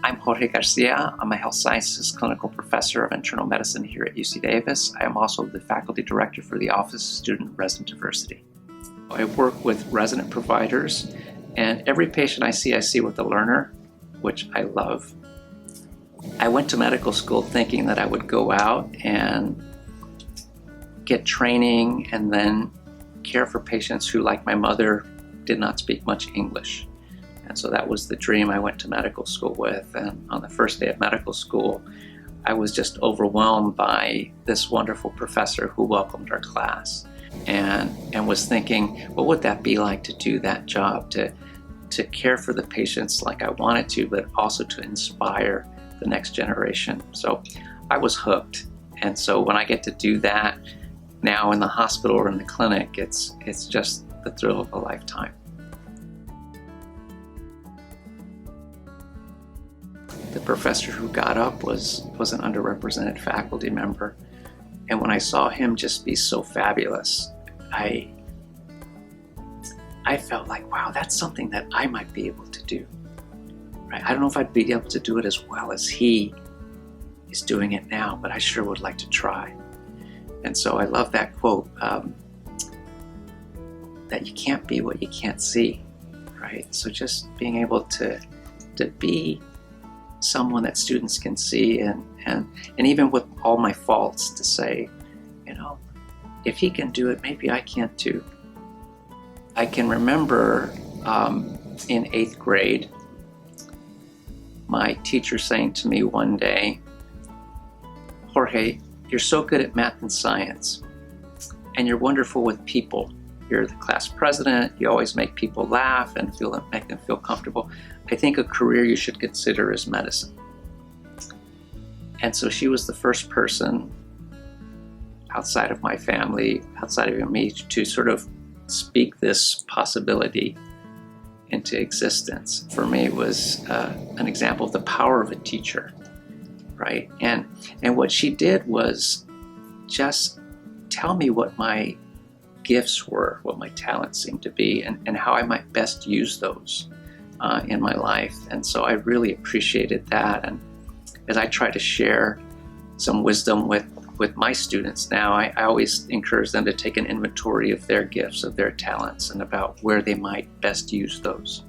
I'm Jorge Garcia. I'm a health sciences clinical professor of internal medicine here at UC Davis. I am also the faculty director for the Office of Student and Resident Diversity. I work with resident providers, and every patient I see with a learner, which I love. I went to medical school thinking that I would go out and get training and then care for patients who, like my mother, did not speak much English. And so that was the dream I went to medical school with. And on the first day of medical school, I was just overwhelmed by this wonderful professor who welcomed our class and was thinking, what would that be like to do that job, to care for the patients like I wanted to, but also to inspire the next generation. So I was hooked. And so when I get to do that now in the hospital or in the clinic, it's just the thrill of a lifetime. The professor who got up was an underrepresented faculty member. And when I saw him just be so fabulous, I felt like, wow, that's something that I might be able to do. Right? I don't know if I'd be able to do it as well as he is doing it now, but I sure would like to try. And so I love that quote, that you can't be what you can't see, right? So just being able to be someone that students can see, and even with all my faults, to say, if he can do it, maybe I can too. I can remember in 8th grade, my teacher saying to me one day, Jorge, you're so good at math and science, and you're wonderful with people. You're the class president, you always make people laugh and make them feel comfortable. I think a career you should consider is medicine. And so she was the first person outside of my family, outside of me, to sort of speak this possibility into existence. For me, it was an example of the power of a teacher, right? And what she did was just tell me what my gifts were, what my talents seemed to be, and how I might best use those in my life. And so I really appreciated that. And as I try to share some wisdom with my students now, I always encourage them to take an inventory of their gifts, of their talents, and about where they might best use those.